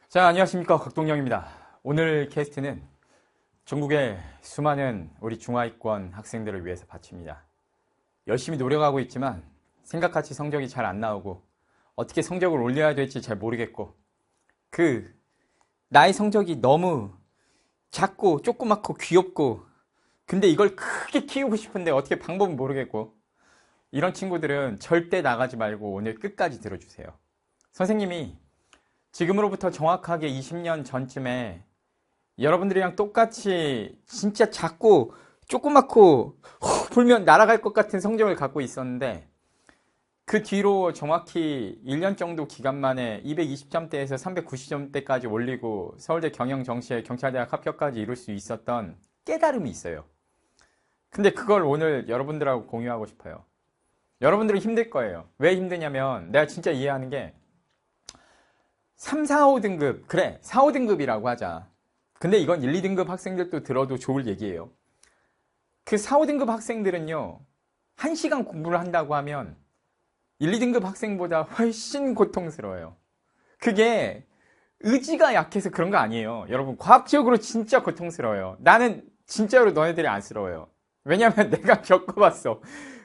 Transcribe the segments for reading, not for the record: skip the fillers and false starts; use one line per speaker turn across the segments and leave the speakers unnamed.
자, 안녕하십니까. 곽동영입니다. 오늘 캐스트는 전국의 수많은 우리 중하위권 학생들을 위해서 바칩니다. 열심히 노력하고 있지만 생각같이 성적이 잘 안 나오고 어떻게 성적을 올려야 될지 잘 모르겠고 나의 성적이 너무 작고 조그맣고 귀엽고 근데 이걸 크게 키우고 싶은데 어떻게 방법은 모르겠고 이런 친구들은 절대 나가지 말고 오늘 끝까지 들어주세요. 선생님이 지금으로부터 정확하게 20년 전쯤에 여러분들이랑 똑같이 진짜 작고 조그맣고 불면 날아갈 것 같은 성적을 갖고 있었는데 그 뒤로 정확히 1년 정도 기간 만에 220점대에서 390점대까지 올리고 서울대 경영정시에 경찰대학 합격까지 이룰 수 있었던 깨달음이 있어요. 근데 그걸 오늘 여러분들하고 공유하고 싶어요. 여러분들은 힘들 거예요. 왜 힘드냐면 내가 진짜 이해하는 게 3, 4, 5등급, 그래 4, 5등급이라고 하자. 근데 이건 1, 2등급 학생들도 들어도 좋을 얘기예요. 그 4, 5등급 학생들은요 1시간 공부를 한다고 하면 1, 2등급 학생보다 훨씬 고통스러워요. 그게 의지가 약해서 그런 거 아니에요. 여러분 과학적으로 진짜 고통스러워요. 나는 진짜로 너네들이 안쓰러워요. 왜냐면 내가 겪어봤어.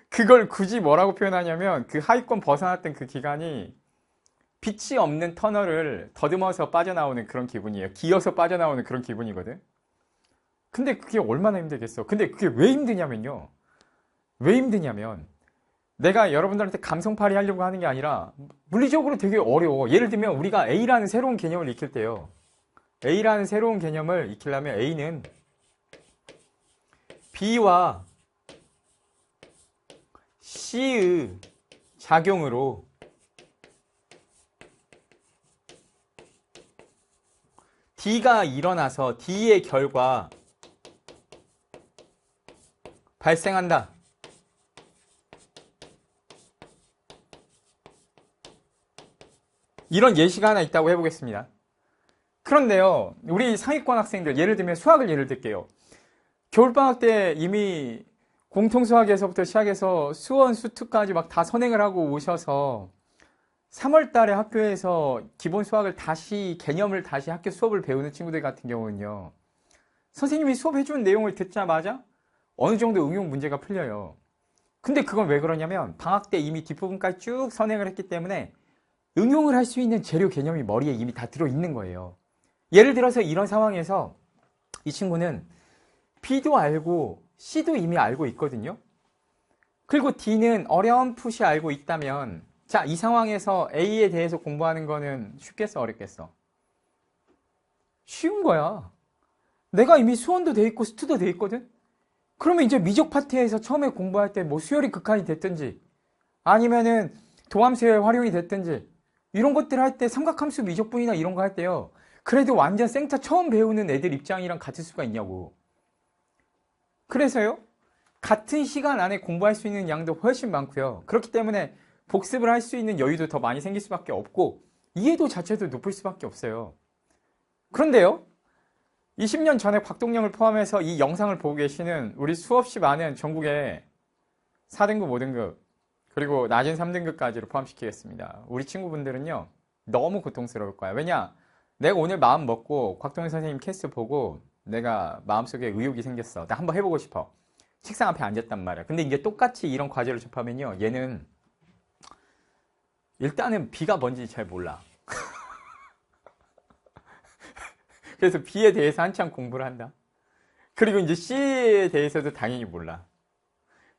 그걸 굳이 뭐라고 표현하냐면 그 하위권 벗어났던 그 기간이 빛이 없는 터널을 더듬어서 빠져나오는 그런 기분이에요. 기어서 빠져나오는 그런 기분이거든. 근데 그게 얼마나 힘들겠어. 근데 그게 왜 힘드냐면요. 왜 힘드냐면 내가 여러분들한테 감성팔이 하려고 하는 게 아니라 물리적으로 되게 어려워. 예를 들면 우리가 A라는 새로운 개념을 익힐 때요. A라는 새로운 개념을 익히려면 A는 B와 C의 작용으로 D가 일어나서 D의 결과 발생한다. 이런 예시가 하나 있다고 해보겠습니다. 그런데요, 우리 상위권 학생들, 예를 들면 수학을 예를 들게요. 겨울방학 때 이미 공통수학에서부터 시작해서 수원, 수투까지 막 다 선행을 하고 오셔서 3월 달에 학교에서 기본 수학을 다시, 개념을 다시 학교 수업을 배우는 친구들 같은 경우는요. 선생님이 수업해주는 내용을 듣자마자 어느 정도 응용 문제가 풀려요. 근데 그건 왜 그러냐면 방학 때 이미 뒷부분까지 쭉 선행을 했기 때문에 응용을 할 수 있는 재료 개념이 머리에 이미 다 들어있는 거예요. 예를 들어서 이런 상황에서 이 친구는 B도 알고 C도 이미 알고 있거든요. 그리고 D는 어렴풋이 알고 있다면 자, 이 상황에서 A에 대해서 공부하는 거는 쉽겠어, 어렵겠어? 쉬운 거야. 내가 이미 수원도 돼 있고 수투도 돼 있거든? 그러면 이제 미적 파트에서 처음에 공부할 때 뭐 수열이 극한이 됐든지 아니면은 도함수열 활용이 됐든지 이런 것들 할 때 삼각함수 미적분이나 이런 거 할 때요. 그래도 완전 생타 처음 배우는 애들 입장이랑 같을 수가 있냐고. 그래서요. 같은 시간 안에 공부할 수 있는 양도 훨씬 많고요. 그렇기 때문에 복습을 할 수 있는 여유도 더 많이 생길 수밖에 없고 이해도 자체도 높을 수밖에 없어요. 그런데요. 20년 전에 곽동영을 포함해서 이 영상을 보고 계시는 우리 수없이 많은 전국의 4등급, 5등급 그리고 낮은 3등급까지를 포함시키겠습니다. 우리 친구분들은요. 너무 고통스러울 거야. 왜냐? 내가 오늘 마음 먹고 곽동영 선생님 캐스트 보고 내가 마음속에 의욕이 생겼어. 나 한번 해보고 싶어. 책상 앞에 앉았단 말이야. 근데 이제 똑같이 이런 과제를 접하면요. 얘는 일단은 B가 뭔지 잘 몰라. 그래서 B에 대해서 한참 공부를 한다. 그리고 이제 C에 대해서도 당연히 몰라.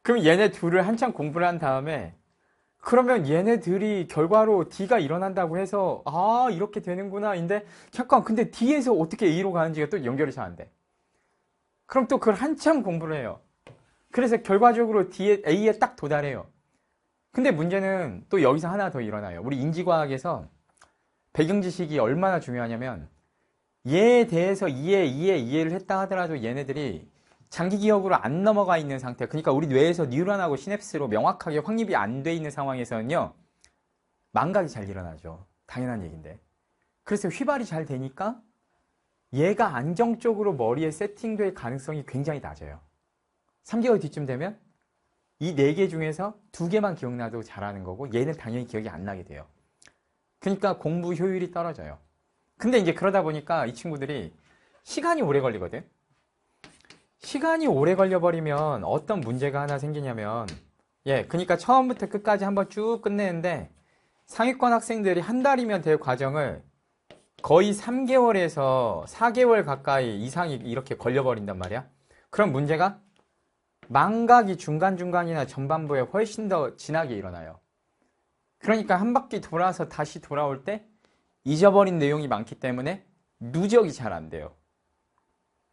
그럼 얘네 둘을 한참 공부를 한 다음에 그러면 얘네들이 결과로 D가 일어난다고 해서 아 이렇게 되는구나. 인데 잠깐 근데 D에서 어떻게 A로 가는지가 또 연결이 잘 안 돼. 그럼 또 그걸 한참 공부를 해요. 그래서 결과적으로 A에 딱 도달해요. 근데 문제는 또 여기서 하나 더 일어나요. 우리 인지과학에서 배경지식이 얼마나 중요하냐면 얘에 대해서 이해를 했다 하더라도 얘네들이 장기 기억으로 안 넘어가 있는 상태. 그러니까 우리 뇌에서 뉴런하고 시냅스로 명확하게 확립이 안 돼 있는 상황에서는요. 망각이 잘 일어나죠. 당연한 얘기인데. 그래서 휘발이 잘 되니까 얘가 안정적으로 머리에 세팅될 가능성이 굉장히 낮아요. 3개월 뒤쯤 되면 이 4개 중에서 2개만 기억나도 잘하는 거고 얘는 당연히 기억이 안 나게 돼요. 그러니까 공부 효율이 떨어져요. 근데 이제 그러다 보니까 이 친구들이 시간이 오래 걸리거든. 시간이 오래 걸려버리면 어떤 문제가 하나 생기냐면, 그러니까 처음부터 끝까지 한번 쭉 끝내는데 상위권 학생들이 한 달이면 될 과정을 거의 3개월에서 4개월 가까이 이상이 이렇게 걸려버린단 말이야. 그럼 문제가 망각이 중간중간이나 전반부에 훨씬 더 진하게 일어나요. 그러니까 한 바퀴 돌아서 다시 돌아올 때 잊어버린 내용이 많기 때문에 누적이 잘 안 돼요.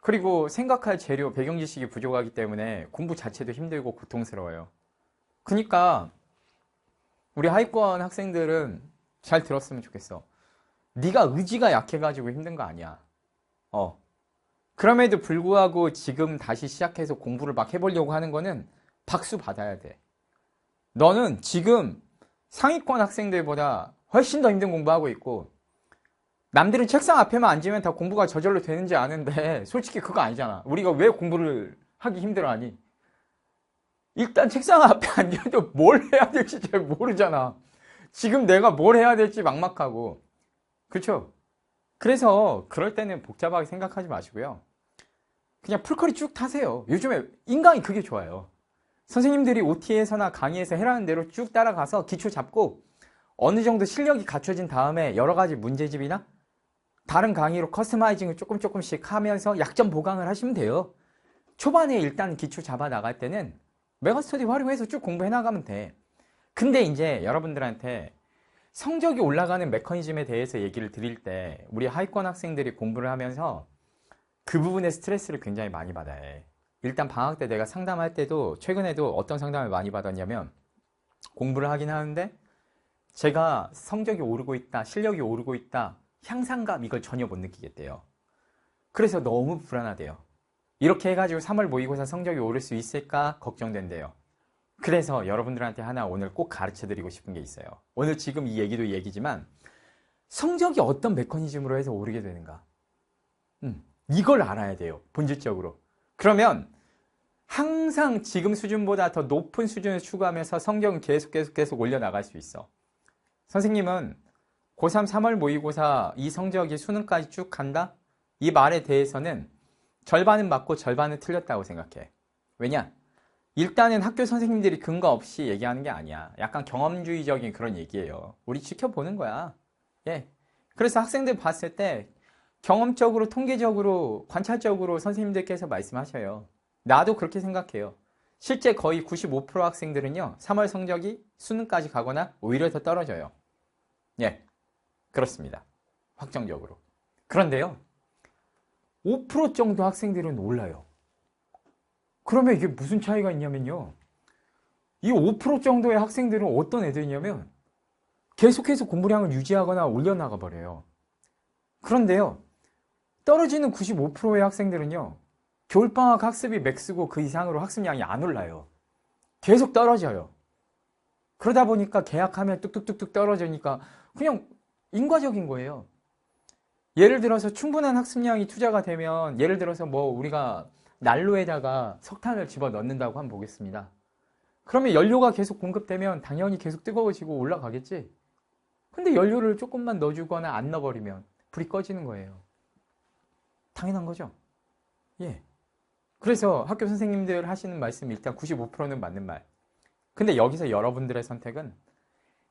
그리고 생각할 재료, 배경 지식이 부족하기 때문에 공부 자체도 힘들고 고통스러워요. 그러니까 우리 하위권 학생들은 잘 들었으면 좋겠어. 네가 의지가 약해가지고 힘든 거 아니야. 그럼에도 불구하고 지금 다시 시작해서 공부를 막 해보려고 하는 거는 박수 받아야 돼. 너는 지금 상위권 학생들보다 훨씬 더 힘든 공부하고 있고, 남들은 책상 앞에만 앉으면 다 공부가 저절로 되는지 아는데 솔직히 그거 아니잖아. 우리가 왜 공부를 하기 힘들어하니? 일단 책상 앞에 앉아도 뭘 해야 될지 잘 모르잖아. 지금 내가 뭘 해야 될지 막막하고. 그렇죠? 그래서 그럴 때는 복잡하게 생각하지 마시고요. 그냥 풀컬이 쭉 타세요. 요즘에 인강이 그게 좋아요. 선생님들이 OT에서나 강의에서 해라는 대로 쭉 따라가서 기초 잡고 어느 정도 실력이 갖춰진 다음에 여러 가지 문제집이나 다른 강의로 커스터마이징을 조금씩 하면서 약점 보강을 하시면 돼요. 초반에 일단 기초 잡아 나갈 때는 메가스터디 활용해서 쭉 공부해 나가면 돼. 근데 이제 여러분들한테 성적이 올라가는 메커니즘에 대해서 얘기를 드릴 때 우리 하위권 학생들이 공부를 하면서 그 부분에 스트레스를 굉장히 많이 받아요. 일단 방학 때 내가 상담할 때도 최근에도 어떤 상담을 많이 받았냐면, 공부를 하긴 하는데 제가 성적이 오르고 있다, 실력이 오르고 있다, 향상감 이걸 전혀 못 느끼겠대요. 그래서 너무 불안하대요. 이렇게 해가지고 3월 모의고사 성적이 오를 수 있을까 걱정된대요. 그래서 여러분들한테 하나 오늘 꼭 가르쳐 드리고 싶은 게 있어요. 오늘 지금 이 얘기도 얘기지만 성적이 어떤 메커니즘으로 해서 오르게 되는가, 이걸 알아야 돼요. 본질적으로. 그러면 항상 지금 수준보다 더 높은 수준을 추구하면서 성적은 계속 올려나갈 수 있어. 선생님은 고3 3월 모의고사 이 성적이 수능까지 쭉 간다? 이 말에 대해서는 절반은 맞고 절반은 틀렸다고 생각해. 왜냐? 일단은 학교 선생님들이 근거 없이 얘기하는 게 아니야. 약간 경험주의적인 그런 얘기예요. 우리 지켜보는 거야. 그래서 학생들 봤을 때 경험적으로, 통계적으로, 관찰적으로 선생님들께서 말씀하셔요. 나도 그렇게 생각해요. 실제 거의 95% 학생들은요, 3월 성적이 수능까지 가거나 오히려 더 떨어져요. 그렇습니다. 확정적으로. 그런데요, 5% 정도 학생들은 올라요. 그러면 이게 무슨 차이가 있냐면요, 이 5% 정도의 학생들은 어떤 애들이냐면 계속해서 공부량을 유지하거나 올려나가 버려요. 그런데요, 떨어지는 95%의 학생들은요, 겨울방학 학습이 맥스고 그 이상으로 학습량이 안 올라요. 계속 떨어져요. 그러다 보니까 계약하면 뚝뚝뚝뚝 떨어지니까 그냥 인과적인 거예요. 예를 들어서 충분한 학습량이 투자가 되면, 예를 들어서 뭐 우리가 난로에다가 석탄을 집어 넣는다고 한번 보겠습니다. 그러면 연료가 계속 공급되면 당연히 계속 뜨거워지고 올라가겠지. 근데 연료를 조금만 넣어주거나 안 넣어버리면 불이 꺼지는 거예요. 당연한 거죠. 그래서 학교 선생님들 하시는 말씀 일단 95%는 맞는 말. 근데 여기서 여러분들의 선택은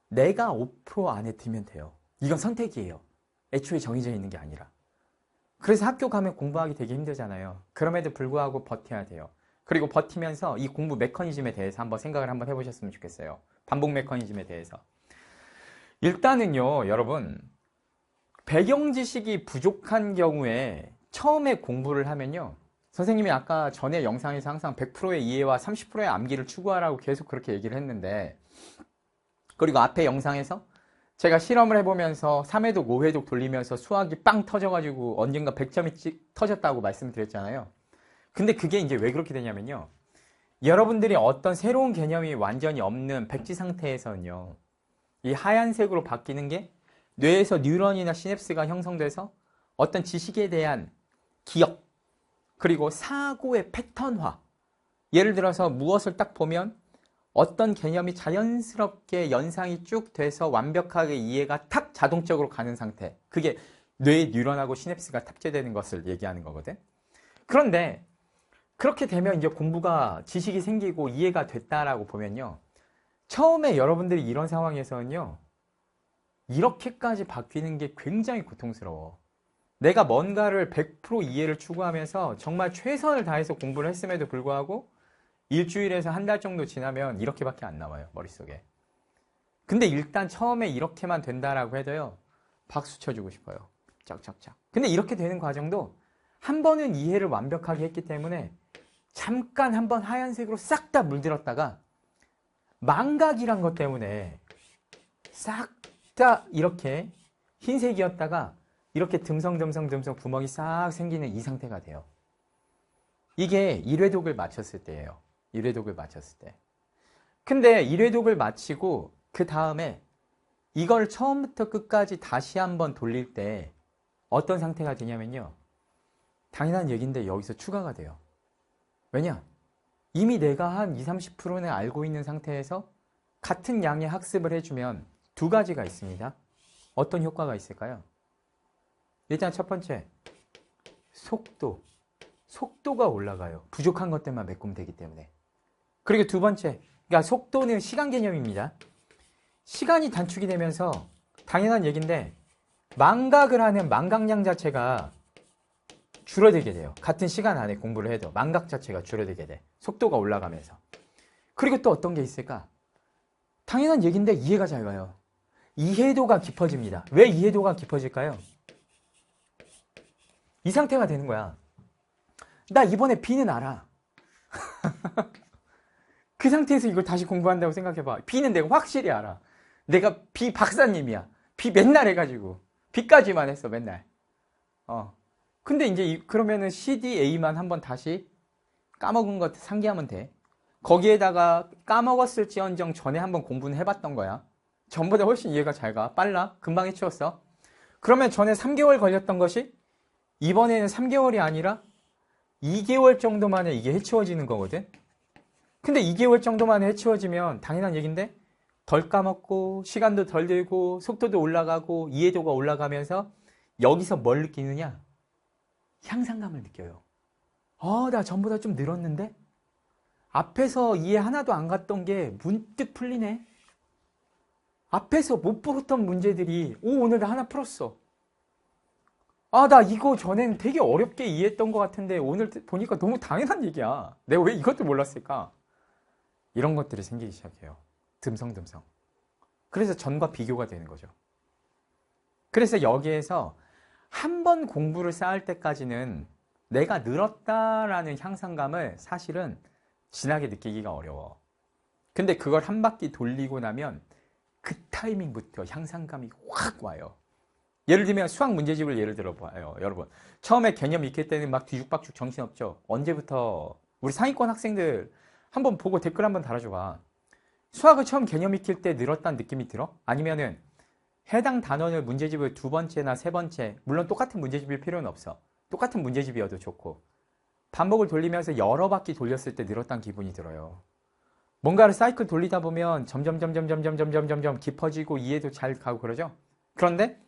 내가 5% 안에 들면 돼요. 이건 선택이에요. 애초에 정해져 있는 게 아니라. 그래서 학교 가면 공부하기 되게 힘들잖아요. 그럼에도 불구하고 버텨야 돼요. 그리고 버티면서 이 공부 메커니즘에 대해서 한번 생각을 한번 해보셨으면 좋겠어요. 반복 메커니즘에 대해서. 일단은요, 여러분, 배경 지식이 부족한 경우에 처음에 공부를 하면요, 선생님이 아까 전에 영상에서 항상 100%의 이해와 30%의 암기를 추구하라고 계속 그렇게 얘기를 했는데, 그리고 앞에 영상에서 제가 실험을 해보면서 3회독, 5회독 돌리면서 수학이 빵 터져가지고 언젠가 100점이 터졌다고 말씀드렸잖아요. 근데 그게 이제 왜 그렇게 되냐면요, 여러분들이 어떤 새로운 개념이 완전히 없는 백지 상태에서는요, 이 하얀색으로 바뀌는 게 뇌에서 뉴런이나 시냅스가 형성돼서 어떤 지식에 대한 기억, 그리고 사고의 패턴화. 예를 들어서 무엇을 딱 보면 어떤 개념이 자연스럽게 연상이 쭉 돼서 완벽하게 이해가 탁 자동적으로 가는 상태. 그게 뇌에 뉴런하고 시냅스가 탑재되는 것을 얘기하는 거거든. 그런데 그렇게 되면 이제 공부가 지식이 생기고 이해가 됐다라고 보면요. 처음에 여러분들이 이런 상황에서는요. 이렇게까지 바뀌는 게 굉장히 고통스러워. 내가 뭔가를 100% 이해를 추구하면서 정말 최선을 다해서 공부를 했음에도 불구하고 일주일에서 한 달 정도 지나면 이렇게밖에 안 나와요. 머릿속에. 근데 일단 처음에 이렇게만 된다라고 해도요. 박수 쳐주고 싶어요. 짝짝짝. 근데 이렇게 되는 과정도 한 번은 이해를 완벽하게 했기 때문에 잠깐 한번 하얀색으로 싹 다 물들었다가 망각이란 것 때문에 싹 다 이렇게 흰색이었다가 이렇게 듬성듬성 구멍이 싹 생기는 이 상태가 돼요. 이게 1회독을 마쳤을 때예요. 1회독을 마쳤을 때. 근데 1회독을 마치고 그 다음에 이걸 처음부터 끝까지 다시 한번 돌릴 때 어떤 상태가 되냐면요. 당연한 얘기인데 여기서 추가가 돼요. 왜냐? 이미 내가 한 20, 30%는 알고 있는 상태에서 같은 양의 학습을 해주면 두 가지가 있습니다. 어떤 효과가 있을까요? 일단 첫 번째, 속도가 올라가요. 부족한 것들만 메꾸면 되기 때문에. 그리고 두 번째, 그러니까 속도는 시간 개념입니다. 시간이 단축이 되면서 당연한 얘기인데 망각을 하는 망각량 자체가 줄어들게 돼요. 같은 시간 안에 공부를 해도 망각 자체가 줄어들게 돼. 속도가 올라가면서. 그리고 또 어떤 게 있을까? 당연한 얘기인데 이해가 잘 가요. 이해도가 깊어집니다. 왜 이해도가 깊어질까요? 이 상태가 되는 거야. 나 이번에 B는 알아. 그 상태에서 이걸 다시 공부한다고 생각해봐. B는 내가 확실히 알아. 내가 B 박사님이야. B 맨날 해가지고. B까지만 했어, 맨날. 근데 이제 그러면은 CDA만 한번 다시 까먹은 것 상기하면 돼. 거기에다가 까먹었을지언정 전에 한번 공부는 해봤던 거야. 전보다 훨씬 이해가 잘 가. 빨라. 금방 해치웠어. 그러면 전에 3개월 걸렸던 것이 이번에는 3개월이 아니라 2개월 정도 만에 이게 해치워지는 거거든. 근데 2개월 정도 만에 해치워지면 당연한 얘기인데 덜 까먹고 시간도 덜 들고 속도도 올라가고 이해도가 올라가면서 여기서 뭘 느끼느냐? 향상감을 느껴요. 나 전보다 좀 늘었는데? 앞에서 이해 하나도 안 갔던 게 문득 풀리네. 앞에서 못 풀었던 문제들이 오늘 나 하나 풀었어. 나 이거 전엔 되게 어렵게 이해했던 것 같은데 오늘 보니까 너무 당연한 얘기야. 내가 왜 이것도 몰랐을까? 이런 것들이 생기기 시작해요. 듬성듬성. 그래서 전과 비교가 되는 거죠. 그래서 여기에서 한 번 공부를 쌓을 때까지는 내가 늘었다라는 향상감을 사실은 진하게 느끼기가 어려워. 근데 그걸 한 바퀴 돌리고 나면 그 타이밍부터 향상감이 확 와요. 예를 들면 수학 문제집을 예를 들어봐요. 여러분 처음에 개념 익힐 때는 막 뒤죽박죽 정신없죠. 언제부터 우리 상위권 학생들 한번 보고 댓글 한번 달아줘봐. 수학을 처음 개념 익힐 때 늘었다는 느낌이 들어? 아니면은 해당 단원을 문제집을 두 번째나 세 번째, 물론 똑같은 문제집일 필요는 없어. 똑같은 문제집이어도 좋고 반복을 돌리면서 여러 바퀴 돌렸을 때 늘었다는 기분이 들어요. 뭔가를 사이클 돌리다 보면 점점 깊어지고 이해도 잘 가고 그러죠. 그런데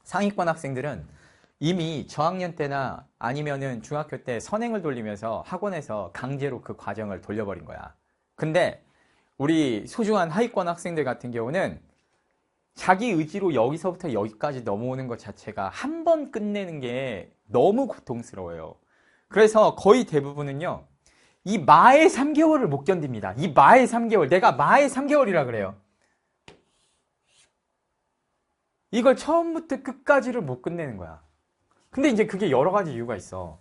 상위권 학생들은 이미 저학년 때나 아니면은 중학교 때 선행을 돌리면서 학원에서 강제로 그 과정을 돌려버린 거야. 근데 우리 소중한 하위권 학생들 같은 경우는 자기 의지로 여기서부터 여기까지 넘어오는 것 자체가 한 번 끝내는 게 너무 고통스러워요. 그래서 거의 대부분은요, 이 마의 3개월을 못 견딥니다. 이 마의 3개월. 내가 마의 3개월이라 그래요. 이걸 처음부터 끝까지를 못 끝내는 거야. 근데 이제 그게 여러 가지 이유가 있어.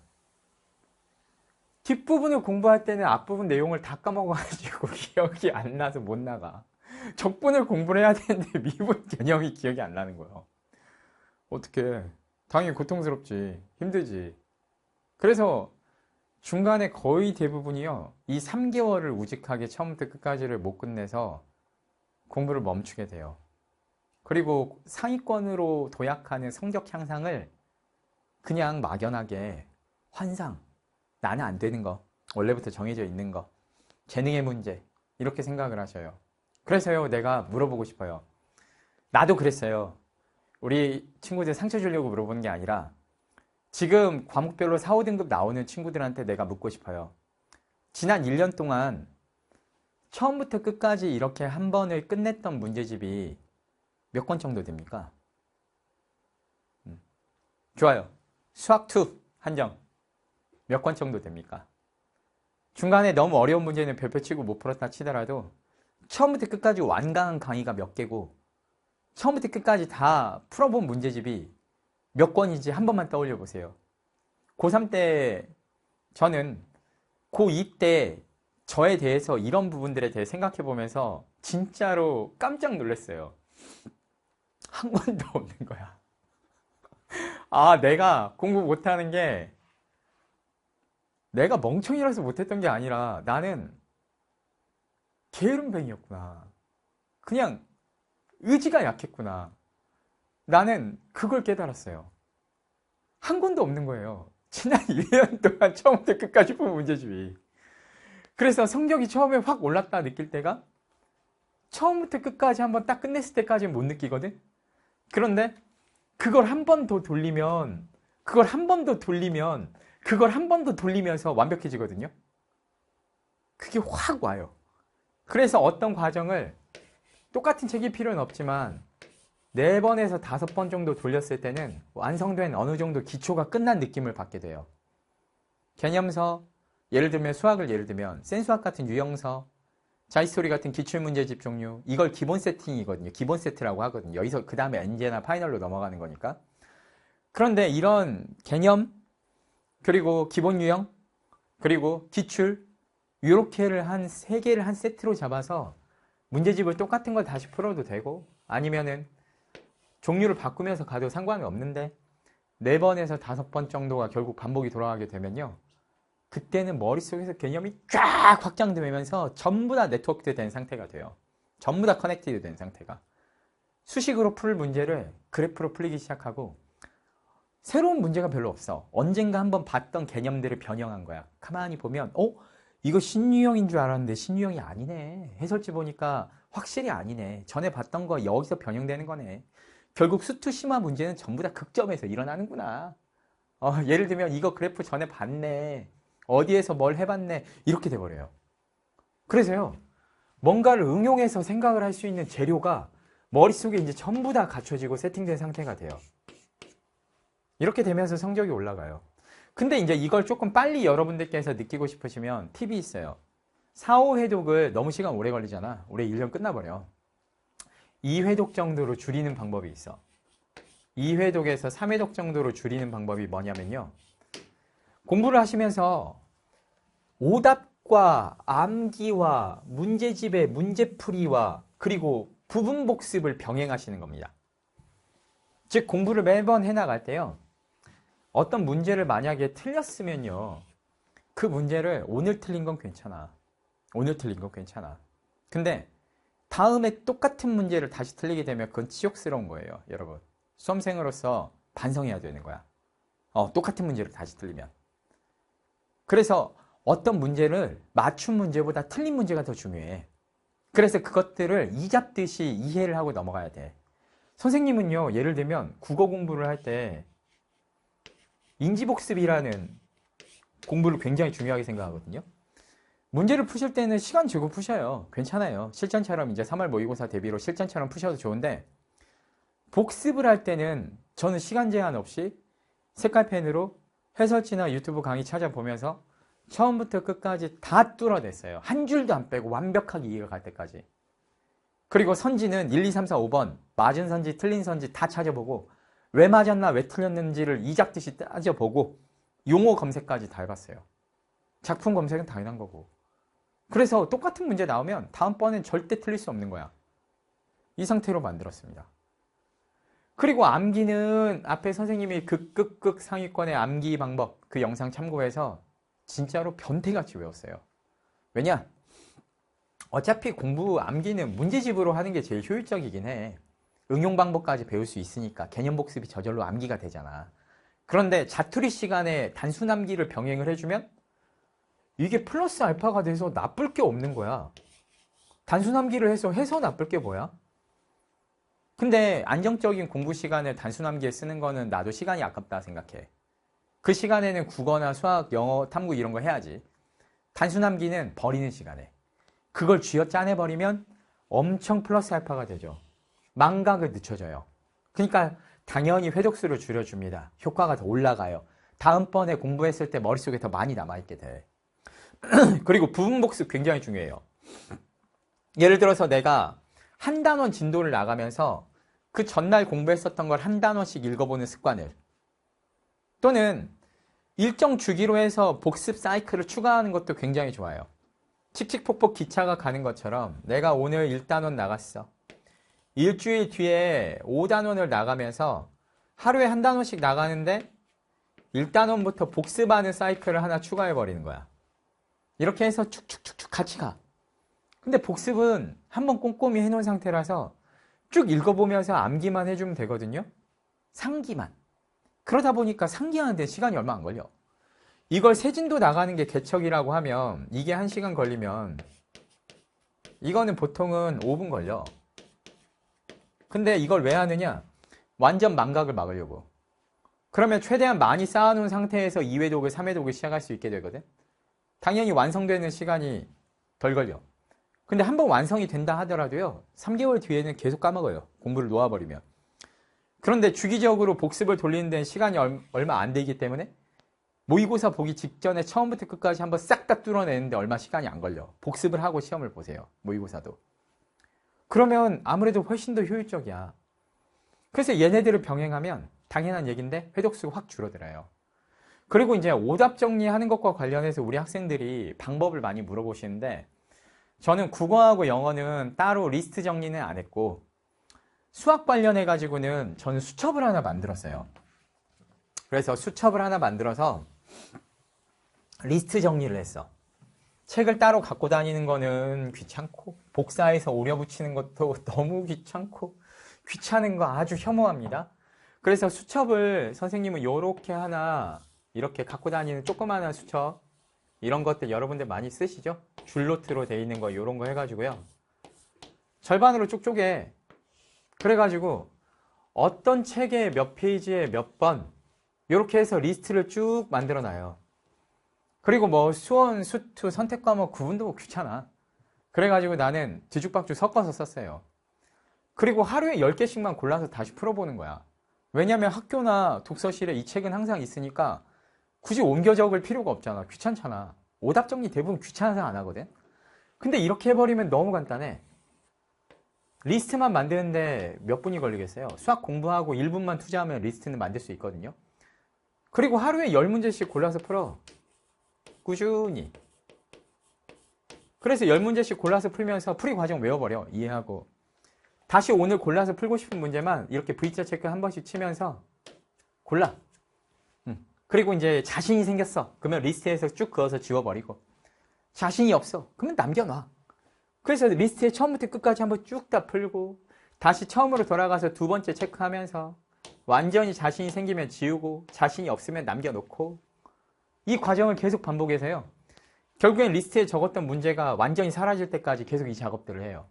뒷부분을 공부할 때는 앞부분 내용을 다 까먹어가지고 기억이 안 나서 못 나가. 적분을 공부를 해야 되는데 미분 개념이 기억이 안 나는 거예요. 어떡해. 당연히 고통스럽지. 힘들지. 그래서 중간에 거의 대부분이요. 이 3개월을 우직하게 처음부터 끝까지를 못 끝내서 공부를 멈추게 돼요. 그리고 상위권으로 도약하는 성적 향상을 그냥 막연하게 환상, 나는 안 되는 거, 원래부터 정해져 있는 거, 재능의 문제 이렇게 생각을 하셔요. 그래서요 내가 물어보고 싶어요. 나도 그랬어요. 우리 친구들 상처 주려고 물어보는 게 아니라 지금 과목별로 4, 5등급 나오는 친구들한테 내가 묻고 싶어요. 지난 1년 동안 처음부터 끝까지 이렇게 한 번을 끝냈던 문제집이 몇 권 정도 됩니까? 좋아요. 수학2 한정 몇 권 정도 됩니까? 중간에 너무 어려운 문제는 별표 치고 못 풀었다 치더라도 처음부터 끝까지 완강한 강의가 몇 개고 처음부터 끝까지 다 풀어본 문제집이 몇 권인지 한 번만 떠올려 보세요. 고3 때 저는 고2 때 저에 대해서 이런 부분들에 대해 생각해 보면서 진짜로 깜짝 놀랐어요. 한 권도 없는 거야. 아, 내가 공부 못하는 게 내가 멍청이라서 못했던 게 아니라 나는 게으름뱅이였구나. 그냥 의지가 약했구나. 나는 그걸 깨달았어요. 한 권도 없는 거예요. 지난 1년 동안 처음부터 끝까지 본 문제집이. 그래서 성적이 처음에 확 올랐다 느낄 때가 처음부터 끝까지 한번 딱 끝냈을 때까지는 못 느끼거든. 그런데 그걸 한 번 더 돌리면 그걸 한 번 더 돌리면 그걸 한 번 더 돌리면서 완벽해지거든요. 그게 확 와요. 그래서 어떤 과정을 똑같은 책일 필요는 없지만 4번에서 5번 정도 돌렸을 때는 완성된 어느 정도 기초가 끝난 느낌을 받게 돼요. 개념서, 예를 들면 수학을 예를 들면 센수학 같은 유형서, 자이스토리 같은 기출문제집 종류, 이걸 기본 세팅이거든요. 기본 세트라고 하거든요. 여기서 그 다음에 엔제나 파이널로 넘어가는 거니까. 그런데 이런 개념, 그리고 기본 유형, 그리고 기출, 이렇게를 한 3개를 한 세트로 잡아서 문제집을 똑같은 걸 다시 풀어도 되고 아니면은 종류를 바꾸면서 가도 상관이 없는데 4번에서 5번 정도가 결국 반복이 돌아가게 되면요. 그때는 머릿속에서 개념이 쫙 확장되면서 전부 다 네트워크 된 상태가 돼요. 전부 다 커넥티드 된 상태가. 수식으로 풀 문제를 그래프로 풀리기 시작하고 새로운 문제가 별로 없어. 언젠가 한번 봤던 개념들을 변형한 거야. 가만히 보면 이거 신유형인 줄 알았는데 신유형이 아니네. 해설지 보니까 확실히 아니네. 전에 봤던 거 여기서 변형되는 거네. 결국 수투 심화 문제는 전부 다 극점에서 일어나는구나. 예를 들면 이거 그래프 전에 봤네. 어디에서 뭘 해봤네. 이렇게 돼버려요. 그래서요. 뭔가를 응용해서 생각을 할 수 있는 재료가 머릿속에 이제 전부 다 갖춰지고 세팅된 상태가 돼요. 이렇게 되면서 성적이 올라가요. 근데 이제 이걸 조금 빨리 여러분들께서 느끼고 싶으시면 팁이 있어요. 4, 5회독을 너무 시간 오래 걸리잖아. 올해 1년 끝나버려. 2회독 정도로 줄이는 방법이 있어. 2회독에서 3회독 정도로 줄이는 방법이 뭐냐면요. 공부를 하시면서 오답과 암기와 문제집의 문제풀이와 그리고 부분 복습을 병행하시는 겁니다. 즉 공부를 매번 해나갈 때요. 어떤 문제를 만약에 틀렸으면요. 그 문제를 오늘 틀린 건 괜찮아. 오늘 틀린 건 괜찮아. 근데 다음에 똑같은 문제를 다시 틀리게 되면 그건 치욕스러운 거예요. 여러분. 수험생으로서 반성해야 되는 거야. 똑같은 문제를 다시 틀리면. 그래서 어떤 문제를 맞춘 문제보다 틀린 문제가 더 중요해. 그래서 그것들을 이잡듯이 이해를 하고 넘어가야 돼. 선생님은요. 예를 들면 국어 공부를 할 때 인지복습이라는 공부를 굉장히 중요하게 생각하거든요. 문제를 푸실 때는 시간 주고 푸셔요. 괜찮아요. 실전처럼 이제 3월 모의고사 대비로 실전처럼 푸셔도 좋은데 복습을 할 때는 저는 시간 제한 없이 색깔펜으로 해설지나 유튜브 강의 찾아보면서 처음부터 끝까지 다 뚫어냈어요. 한 줄도 안 빼고 완벽하게 이해가 갈 때까지. 그리고 선지는 1, 2, 3, 4, 5번 맞은 선지, 틀린 선지 다 찾아보고 왜 맞았나, 왜 틀렸는지를 이잡듯이 따져보고 용어 검색까지 다 해봤어요. 작품 검색은 당연한 거고. 그래서 똑같은 문제 나오면 다음번엔 절대 틀릴 수 없는 거야. 이 상태로 만들었습니다. 그리고 암기는 앞에 선생님이 극극극 상위권의 암기 방법 그 영상 참고해서 진짜로 변태같이 외웠어요. 왜냐? 어차피 공부 암기는 문제집으로 하는 게 제일 효율적이긴 해. 응용 방법까지 배울 수 있으니까 개념 복습이 저절로 암기가 되잖아. 그런데 자투리 시간에 단순 암기를 병행을 해주면 이게 플러스 알파가 돼서 나쁠 게 없는 거야. 단순 암기를 해서 나쁠 게 뭐야? 근데 안정적인 공부 시간을 단순함기에 쓰는 거는 나도 시간이 아깝다 생각해. 그 시간에는 국어나 수학, 영어, 탐구 이런 거 해야지. 단순함기는 버리는 시간에. 그걸 쥐어짜내버리면 엄청 플러스 알파가 되죠. 망각을 늦춰져요. 그러니까 당연히 회독수를 줄여줍니다. 효과가 더 올라가요. 다음번에 공부했을 때 머릿속에 더 많이 남아있게 돼. 그리고 부분 복습 굉장히 중요해요. 예를 들어서 내가 한 단원 진도를 나가면서 그 전날 공부했었던 걸 한 단원씩 읽어보는 습관을, 또는 일정 주기로 해서 복습 사이클을 추가하는 것도 굉장히 좋아요. 칙칙폭폭 기차가 가는 것처럼 내가 오늘 1단원 나갔어. 일주일 뒤에 5단원을 나가면서 하루에 한 단원씩 나가는데 1단원부터 복습하는 사이클을 하나 추가해버리는 거야. 이렇게 해서 축축축축 같이 가. 근데 복습은 한번 꼼꼼히 해놓은 상태라서 쭉 읽어보면서 암기만 해주면 되거든요. 상기만. 그러다 보니까 상기하는데 시간이 얼마 안 걸려. 이걸 세진도 나가는 게 개척이라고 하면 이게 1시간 걸리면 이거는 보통은 5분 걸려. 근데 이걸 왜 하느냐? 완전 망각을 막으려고. 그러면 최대한 많이 쌓아놓은 상태에서 2회독을 3회독을 시작할 수 있게 되거든. 당연히 완성되는 시간이 덜 걸려. 근데 한번 완성이 된다 하더라도요, 3개월 뒤에는 계속 까먹어요. 공부를 놓아버리면. 그런데 주기적으로 복습을 돌리는 데는 시간이 얼마 안 되기 때문에 모의고사 보기 직전에 처음부터 끝까지 한번 싹 다 뚫어내는데 얼마 시간이 안 걸려. 복습을 하고 시험을 보세요. 모의고사도. 그러면 아무래도 훨씬 더 효율적이야. 그래서 얘네들을 병행하면 당연한 얘기인데 회독수가 확 줄어들어요. 그리고 이제 오답 정리하는 것과 관련해서 우리 학생들이 방법을 많이 물어보시는데, 저는 국어하고 영어는 따로 리스트 정리는 안 했고, 수학 관련해 가지고는 저는 수첩을 하나 만들었어요. 그래서 수첩을 하나 만들어서 리스트 정리를 했어. 책을 따로 갖고 다니는 거는 귀찮고, 복사해서 오려 붙이는 것도 너무 귀찮고, 귀찮은 거 아주 혐오합니다. 그래서 수첩을 선생님은 요렇게 하나, 이렇게 갖고 다니는 조그마한 수첩, 이런 것들 여러분들 많이 쓰시죠? 줄노트로 돼 있는 거 요런 거 해가지고요. 절반으로 쭉 쪼개. 그래가지고 어떤 책의 몇 페이지에 몇 번, 요렇게 해서 리스트를 쭉 만들어 놔요. 그리고 뭐 수원, 수투, 선택과목 구분도 귀찮아. 그래가지고 나는 뒤죽박죽 섞어서 썼어요. 그리고 하루에 10개씩만 골라서 다시 풀어보는 거야. 왜냐면 학교나 독서실에 이 책은 항상 있으니까 굳이 옮겨 적을 필요가 없잖아. 귀찮잖아. 오답 정리 대부분 귀찮아서 안 하거든. 근데 이렇게 해버리면 너무 간단해. 리스트만 만드는데 몇 분이 걸리겠어요? 수학 공부하고 1분만 투자하면 리스트는 만들 수 있거든요. 그리고 하루에 10문제씩 골라서 풀어. 꾸준히. 그래서 10문제씩 골라서 풀면서 풀이 과정 외워버려. 이해하고. 다시 오늘 골라서 풀고 싶은 문제만 이렇게 V자 체크 한 번씩 치면서 골라. 그리고 이제 자신이 생겼어. 그러면 리스트에서 쭉 그어서 지워버리고. 자신이 없어. 그러면 남겨놔. 그래서 리스트에 처음부터 끝까지 한번 쭉 다 풀고, 다시 처음으로 돌아가서 두 번째 체크하면서 완전히 자신이 생기면 지우고, 자신이 없으면 남겨놓고, 이 과정을 계속 반복해서요. 결국엔 리스트에 적었던 문제가 완전히 사라질 때까지 계속 이 작업들을 해요.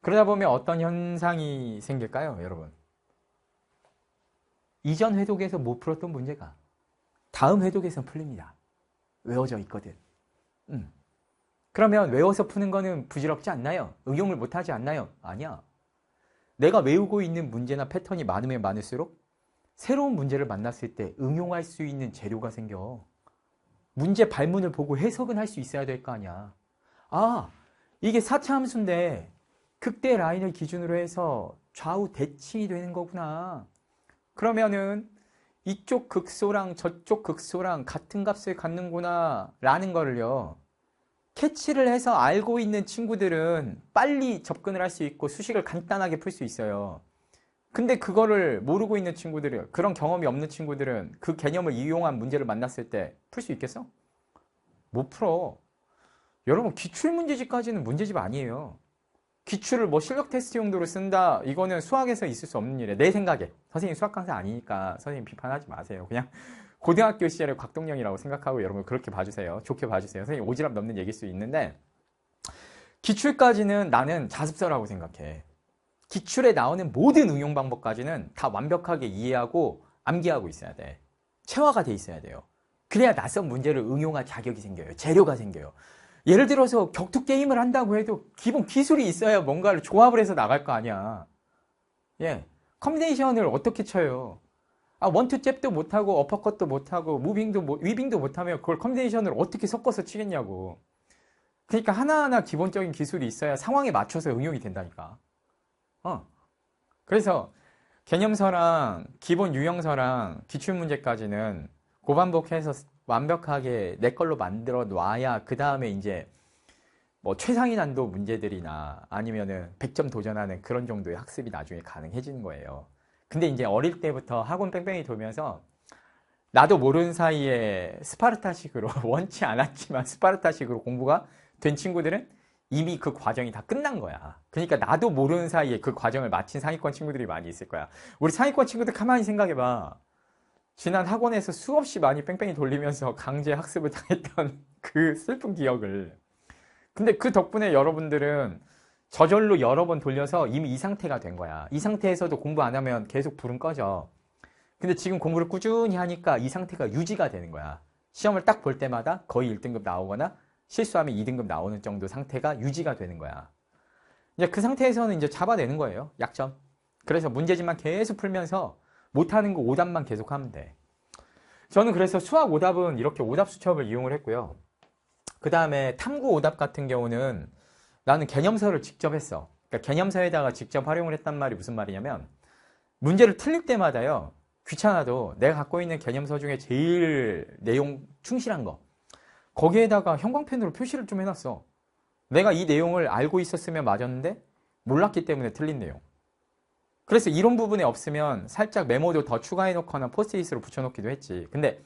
그러다 보면 어떤 현상이 생길까요, 여러분? 이전 회독에서 못 풀었던 문제가 다음 회독에선 풀립니다. 외워져 있거든. 그러면 외워서 푸는 거는 부질없지 않나요? 응용을 못하지 않나요? 아니야. 내가 외우고 있는 문제나 패턴이 많으면 많을수록 새로운 문제를 만났을 때 응용할 수 있는 재료가 생겨. 문제 발문을 보고 해석은 할 수 있어야 될 거 아니야. 아, 이게 4차 함수인데 극대 라인을 기준으로 해서 좌우 대칭이 되는 거구나. 그러면은 이쪽 극소랑 저쪽 극소랑 같은 값을 갖는구나 라는 거를요, 캐치를 해서 알고 있는 친구들은 빨리 접근을 할 수 있고 수식을 간단하게 풀 수 있어요. 근데 그거를 모르고 있는 친구들은, 그런 경험이 없는 친구들은 그 개념을 이용한 문제를 만났을 때 풀 수 있겠어? 못 풀어. 여러분, 기출문제집까지는 문제집 아니에요. 기출을 뭐 실력 테스트 용도로 쓴다, 이거는 수학에서 있을 수 없는 일이에요. 내 생각에. 선생님 수학 강사 아니니까 선생님 비판하지 마세요. 그냥 고등학교 시절의 곽동영이라고 생각하고 여러분 그렇게 봐주세요. 좋게 봐주세요. 선생님 오지랖 넘는 얘기일 수 있는데, 기출까지는 나는 자습서라고 생각해. 기출에 나오는 모든 응용 방법까지는 다 완벽하게 이해하고 암기하고 있어야 돼. 체화가 돼 있어야 돼요. 그래야 낯선 문제를 응용할 자격이 생겨요. 재료가 생겨요. 예를 들어서 격투 게임을 한다고 해도 기본 기술이 있어야 뭔가를 조합을 해서 나갈 거 아니야. 예. 컴비네이션을 어떻게 쳐요? 원투 잽도 못하고 어퍼컷도 못하고 위빙도 못하면 그걸 컴비네이션을 어떻게 섞어서 치겠냐고. 그러니까 하나하나 기본적인 기술이 있어야 상황에 맞춰서 응용이 된다니까. 그래서 개념서랑 기본 유형서랑 기출문제까지는 고반복해서 완벽하게 내 걸로 만들어 놔야 그 다음에 이제 뭐 최상위 난도 문제들이나 아니면은 100점 도전하는 그런 정도의 학습이 나중에 가능해지는 거예요. 근데 이제 어릴 때부터 학원 뺑뺑이 돌면서 나도 모르는 사이에 스파르타식으로 원치 않았지만 스파르타식으로 공부가 된 친구들은 이미 그 과정이 다 끝난 거야. 그러니까 나도 모르는 사이에 그 과정을 마친 상위권 친구들이 많이 있을 거야. 우리 상위권 친구들 가만히 생각해봐. 지난 학원에서 수없이 많이 뺑뺑이 돌리면서 강제 학습을 당했던 그 슬픈 기억을. 근데 그 덕분에 여러분들은 저절로 여러 번 돌려서 이미 이 상태가 된 거야. 이 상태에서도 공부 안 하면 계속 불은 꺼져. 근데 지금 공부를 꾸준히 하니까 이 상태가 유지가 되는 거야. 시험을 딱 볼 때마다 거의 1등급 나오거나 실수하면 2등급 나오는 정도 상태가 유지가 되는 거야. 이제 그 상태에서는 이제 잡아내는 거예요. 약점. 그래서 문제집만 계속 풀면서 못하는 거 오답만 계속 하면 돼. 저는 그래서 수학 오답은 이렇게 오답 수첩을 이용을 했고요. 그 다음에 탐구 오답 같은 경우는 나는 개념서를 직접 했어. 그러니까 개념서에다가 직접 활용을 했단 말이 무슨 말이냐면 문제를 틀릴 때마다요. 귀찮아도 내가 갖고 있는 개념서 중에 제일 내용 충실한 거 거기에다가 형광펜으로 표시를 좀 해놨어. 내가 이 내용을 알고 있었으면 맞았는데 몰랐기 때문에 틀린 내용. 그래서 이런 부분에 없으면 살짝 메모도 더 추가해놓거나 포스트잇으로 붙여놓기도 했지. 근데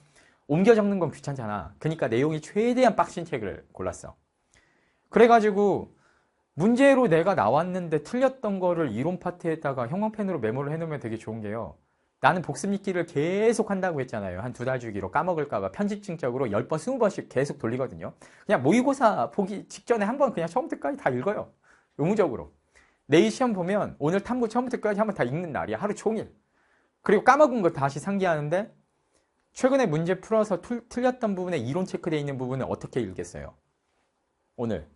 옮겨 적는 건 귀찮잖아. 그러니까 내용이 최대한 빡신 책을 골랐어. 그래가지고 문제로 내가 나왔는데 틀렸던 거를 이론 파트에다가 형광펜으로 메모를 해놓으면 되게 좋은 게요. 나는 복습 읽기를 계속 한다고 했잖아요. 한 2달 주기로 까먹을까봐 편집증적으로 10번, 20번씩 계속 돌리거든요. 그냥 모의고사 보기 직전에 한번 그냥 처음부터까지 다 읽어요. 의무적으로. 내일 시험 보면 오늘 탐구 처음부터까지 한번 다 읽는 날이야. 하루 종일. 그리고 까먹은 거 다시 상기하는데 최근에 문제 풀어서 틀렸던 부분에 이론 체크되어 있는 부분은 어떻게 읽겠어요? 오늘.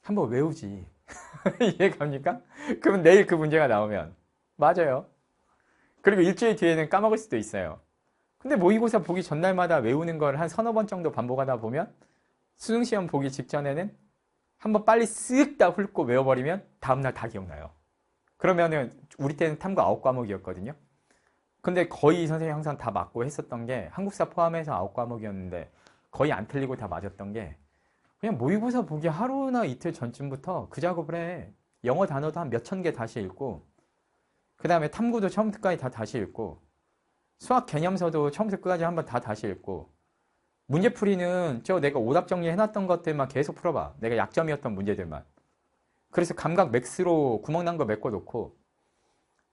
한번 외우지. 이해갑니까? 그러면 내일 그 문제가 나오면. 맞아요. 그리고 일주일 뒤에는 까먹을 수도 있어요. 근데 모의고사 보기 전날마다 외우는 걸 한 서너 번 정도 반복하다 보면 수능시험 보기 직전에는 한번 빨리 쓱 다 훑고 외워버리면 다음날 다 기억나요. 그러면은 우리 때는 탐구 9과목이었거든요. 근데 거의 선생님이 항상 다 맞고 했었던 게 한국사 포함해서 9과목이었는데 거의 안 틀리고 다 맞았던 게 그냥 모의고사 보기 하루나 이틀 전쯤부터 그 작업을 해. 영어 단어도 한 몇천 개 다시 읽고 그 다음에 탐구도 처음부터까지 다 다시 읽고 수학 개념서도 처음부터 끝까지 한번 다 다시 읽고 문제풀이는 내가 오답 정리해놨던 것들만 계속 풀어봐. 내가 약점이었던 문제들만. 그래서 감각 맥스로 구멍 난 거 메꿔놓고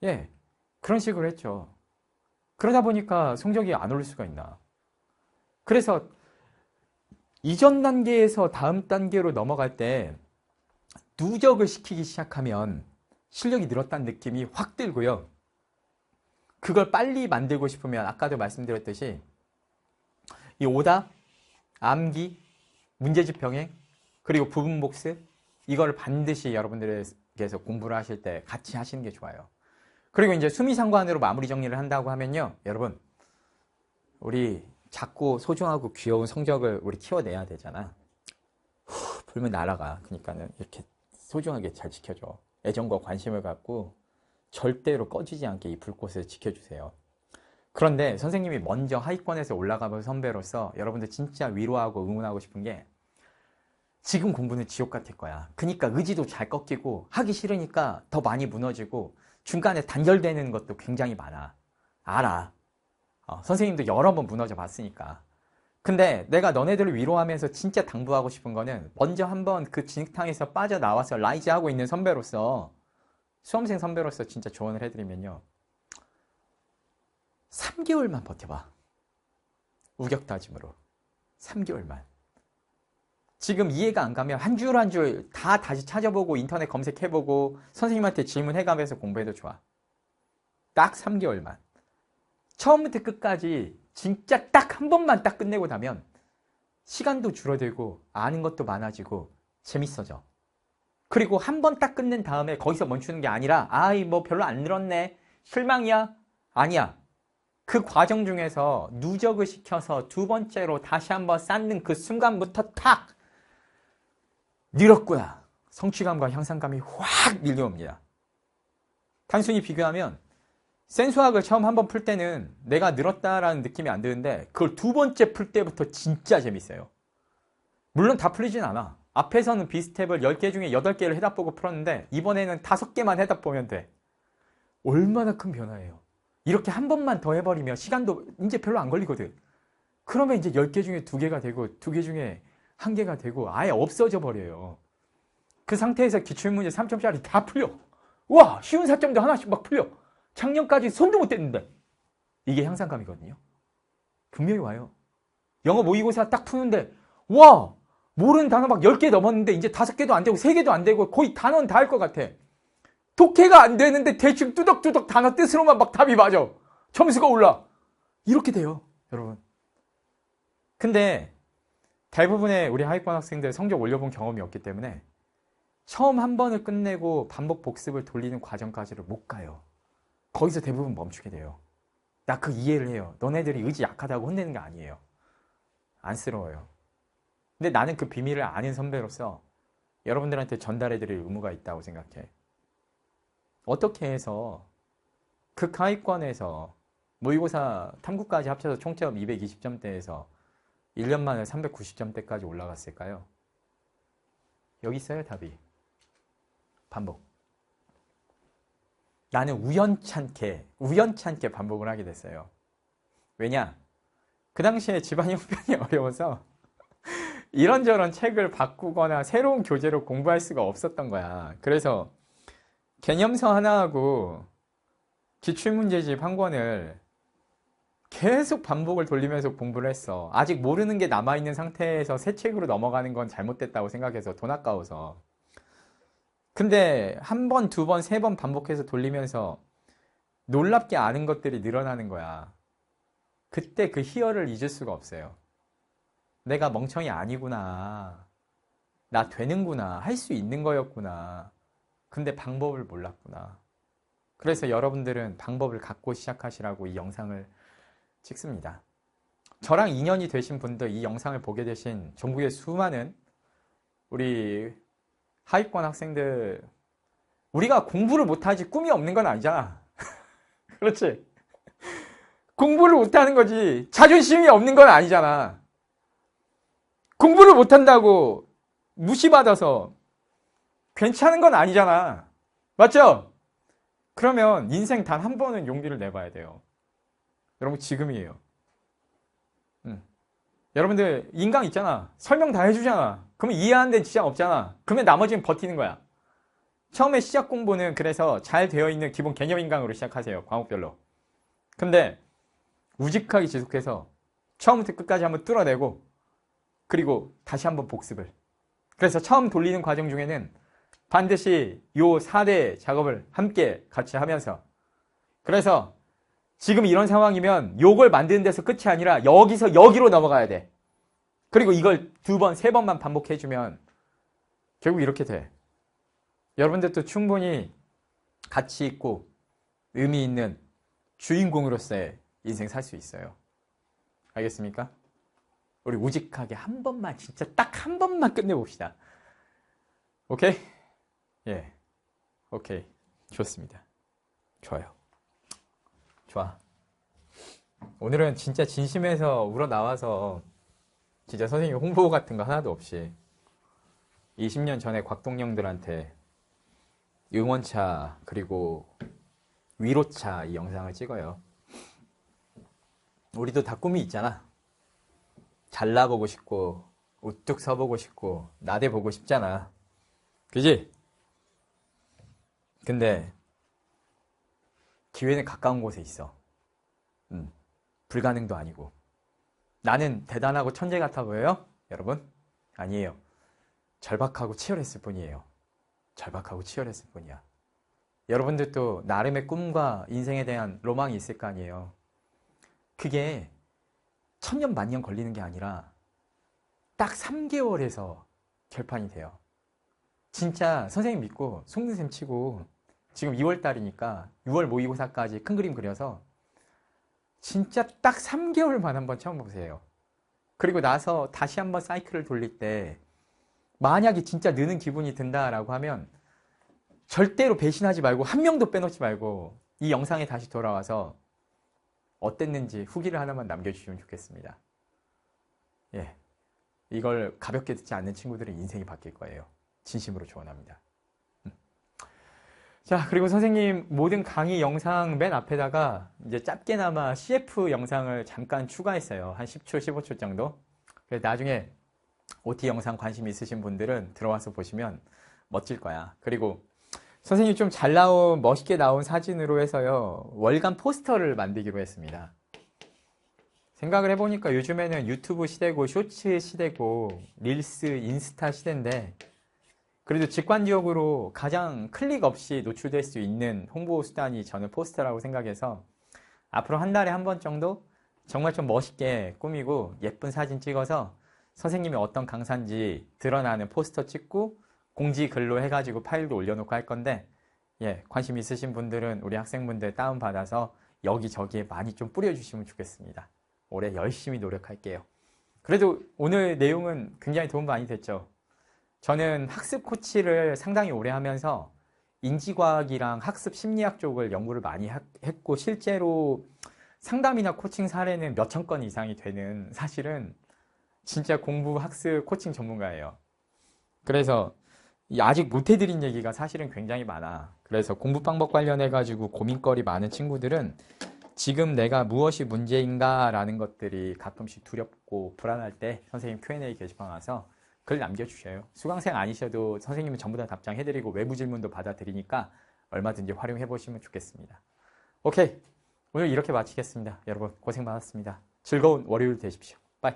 예 그런 식으로 했죠. 그러다 보니까 성적이 안 오를 수가 있나. 그래서 이전 단계에서 다음 단계로 넘어갈 때 누적을 시키기 시작하면 실력이 늘었다는 느낌이 확 들고요. 그걸 빨리 만들고 싶으면 아까도 말씀드렸듯이 이 오답, 암기, 문제집 병행, 그리고 부분 복습 이거를 반드시 여러분들께서 공부를 하실 때 같이 하시는 게 좋아요. 그리고 이제 수미상관으로 마무리 정리를 한다고 하면요. 여러분 우리 작고 소중하고 귀여운 성적을 우리 키워내야 되잖아. 불면 날아가. 그러니까는 이렇게 소중하게 잘 지켜줘. 애정과 관심을 갖고 절대로 꺼지지 않게 이 불꽃을 지켜주세요. 그런데 선생님이 먼저 하위권에서 올라가본 선배로서 여러분들 진짜 위로하고 응원하고 싶은 게 지금 공부는 지옥 같을 거야. 그러니까 의지도 잘 꺾이고 하기 싫으니까 더 많이 무너지고 중간에 단절되는 것도 굉장히 많아. 알아. 선생님도 여러 번 무너져 봤으니까. 근데 내가 너네들을 위로하면서 진짜 당부하고 싶은 거는 먼저 한번 그 진흙탕에서 빠져나와서 라이즈하고 있는 선배로서 수험생 선배로서 진짜 조언을 해드리면요. 3개월만 버텨봐. 우격다짐으로. 3개월만. 지금 이해가 안 가면 한 줄 한 줄 다 다시 찾아보고 인터넷 검색해보고 선생님한테 질문해가면서 공부해도 좋아. 딱 3개월만. 처음부터 끝까지 진짜 딱 한 번만 딱 끝내고 나면 시간도 줄어들고 아는 것도 많아지고 재밌어져. 그리고 한 번 딱 끝낸 다음에 거기서 멈추는 게 아니라 아이 뭐 별로 안 늘었네. 실망이야? 아니야. 그 과정 중에서 누적을 시켜서 두 번째로 다시 한번 쌓는 그 순간부터 탁 늘었구나. 성취감과 향상감이 확 밀려옵니다. 단순히 비교하면 센수학을 처음 한번 풀 때는 내가 늘었다라는 느낌이 안 드는데 그걸 두 번째 풀 때부터 진짜 재밌어요. 물론 다 풀리진 않아. 앞에서는 비스텝을 10개 중에 8개를 해답보고 풀었는데 이번에는 5개만 해답보면 돼. 얼마나 큰 변화예요. 이렇게 한 번만 더 해버리면 시간도 이제 별로 안 걸리거든. 그러면 이제 10개 중에 2개가 되고 2개 중에 1개가 되고 아예 없어져 버려요. 그 상태에서 기출문제 3점짜리 다 풀려. 와, 쉬운 4점도 하나씩 막 풀려. 작년까지 손도 못 댔는데. 이게 향상감이거든요. 분명히 와요. 영어 모의고사 딱 푸는데 와, 모르는 단어 막 10개 넘었는데 이제 5개도 안 되고 3개도 안 되고 거의 단어는 다 할 것 같아. 독해가 안 되는데 대충 뚜덕뚜덕 단어 뜻으로만 막 답이 맞아. 점수가 올라. 이렇게 돼요, 여러분. 근데 대부분의 우리 하위권 학생들 성적 올려본 경험이 없기 때문에 처음 한 번을 끝내고 반복 복습을 돌리는 과정까지를 못 가요. 거기서 대부분 멈추게 돼요. 나 그 이해를 해요. 너네들이 의지 약하다고 혼내는 게 아니에요. 안쓰러워요. 근데 나는 그 비밀을 아는 선배로서 여러분들한테 전달해드릴 의무가 있다고 생각해. 어떻게 해서 극하위권에서 모의고사 탐구까지 합쳐서 총점 220점대에서 1년 만에 390점대까지 올라갔을까요? 여기 있어요, 답이. 반복. 나는 우연찮게 반복을 하게 됐어요. 왜냐? 그 당시에 집안 형편이 어려워서 이런저런 책을 바꾸거나 새로운 교재로 공부할 수가 없었던 거야. 그래서 개념서 하나하고 기출문제집 한 권을 계속 반복을 돌리면서 공부를 했어. 아직 모르는 게 남아있는 상태에서 새 책으로 넘어가는 건 잘못됐다고 생각해서 돈 아까워서. 근데 한 번, 두 번, 세 번 반복해서 돌리면서 놀랍게 아는 것들이 늘어나는 거야. 그때 그 희열을 잊을 수가 없어요. 내가 멍청이 아니구나. 나 되는구나. 할 수 있는 거였구나. 근데 방법을 몰랐구나. 그래서 여러분들은 방법을 갖고 시작하시라고 이 영상을 찍습니다. 저랑 인연이 되신 분들, 이 영상을 보게 되신 전국의 수많은 우리 하위권 학생들, 우리가 공부를 못하지 꿈이 없는 건 아니잖아. 그렇지? 공부를 못하는 거지 자존심이 없는 건 아니잖아. 공부를 못한다고 무시받아서 괜찮은 건 아니잖아. 맞죠? 그러면 인생 단 한 번은 용기를 내봐야 돼요. 여러분, 지금이에요. 여러분들 인강 있잖아. 설명 다 해주잖아. 그러면 이해하는 데는 지장 없잖아. 그러면 나머지는 버티는 거야. 처음에 시작 공부는 그래서 잘 되어 있는 기본 개념 인강으로 시작하세요. 과목별로. 근데 우직하게 지속해서 처음부터 끝까지 한번 뚫어내고 그리고 다시 한번 복습을. 그래서 처음 돌리는 과정 중에는 반드시 요 4대 작업을 함께 같이 하면서, 그래서 지금 이런 상황이면 요걸 만드는 데서 끝이 아니라 여기서 여기로 넘어가야 돼. 그리고 이걸 2번, 3번만 반복해주면 결국 이렇게 돼. 여러분들도 충분히 가치 있고 의미 있는 주인공으로서의 인생 살 수 있어요. 알겠습니까? 우리 우직하게 한 번만, 진짜 딱 한 번만 끝내봅시다. 오케이? 예. 오케이. 좋습니다. 좋아요. 좋아. 오늘은 진짜 진심에서 우러나와서 진짜 선생님 홍보 같은 거 하나도 없이 20년 전에 곽동영들한테 응원차 그리고 위로차 이 영상을 찍어요. 우리도 다 꿈이 있잖아. 잘나보고 싶고 우뚝 서보고 싶고 나대보고 싶잖아. 그지? 근데 기회는 가까운 곳에 있어. 불가능도 아니고. 나는 대단하고 천재 같아 보여요? 여러분? 아니에요. 절박하고 치열했을 뿐이에요. 절박하고 치열했을 뿐이야. 여러분들도 나름의 꿈과 인생에 대한 로망이 있을 거 아니에요. 그게 천년 만년 걸리는 게 아니라 딱 3개월에서 결판이 돼요. 진짜 선생님 믿고 속는셈 치고 지금 2월 달이니까 6월 모의고사까지 큰 그림 그려서 진짜 딱 3개월만 한번 쳐보세요. 그리고 나서 다시 한번 사이클을 돌릴 때 만약에 진짜 느는 기분이 든다라고 하면 절대로 배신하지 말고 한 명도 빼놓지 말고 이 영상에 다시 돌아와서 어땠는지 후기를 하나만 남겨주시면 좋겠습니다. 예, 이걸 가볍게 듣지 않는 친구들은 인생이 바뀔 거예요. 진심으로 조언합니다. 자, 그리고 선생님 모든 강의 영상 맨 앞에다가 이제 짧게나마 CF 영상을 잠깐 추가했어요. 한 10초, 15초 정도. 그래서 나중에 OT 영상 관심 있으신 분들은 들어와서 보시면 멋질 거야. 그리고 선생님이 좀 잘 나온, 멋있게 나온 사진으로 해서요, 월간 포스터를 만들기로 했습니다. 생각을 해보니까 요즘에는 유튜브 시대고, 쇼츠 시대고, 릴스, 인스타 시대인데, 그래도 직관적으로 가장 클릭 없이 노출될 수 있는 홍보 수단이 저는 포스터라고 생각해서 앞으로 한 달에 한 번 정도 정말 좀 멋있게 꾸미고 예쁜 사진 찍어서 선생님이 어떤 강사인지 드러나는 포스터 찍고 공지 글로 해가지고 파일도 올려놓고 할 건데, 예, 관심 있으신 분들은 우리 학생분들 다운받아서 여기저기에 많이 좀 뿌려주시면 좋겠습니다. 올해 열심히 노력할게요. 그래도 오늘 내용은 굉장히 도움 많이 됐죠. 저는 학습 코치를 상당히 오래 하면서 인지과학이랑 학습 심리학 쪽을 연구를 많이 했고, 실제로 상담이나 코칭 사례는 몇천 건 이상이 되는, 사실은 진짜 공부 학습 코칭 전문가예요. 그래서 아직 못 해드린 얘기가 사실은 굉장히 많아. 그래서 공부 방법 관련해가지고 고민거리 많은 친구들은 지금 내가 무엇이 문제인가 라는 것들이 가끔씩 두렵고 불안할 때 선생님 Q&A 게시판 와서 글 남겨주셔요. 수강생 아니셔도 선생님은 전부 다 답장해드리고 외부 질문도 받아드리니까 얼마든지 활용해보시면 좋겠습니다. 오케이, 오늘 이렇게 마치겠습니다. 여러분 고생 많았습니다. 즐거운 월요일 되십시오. 빠이.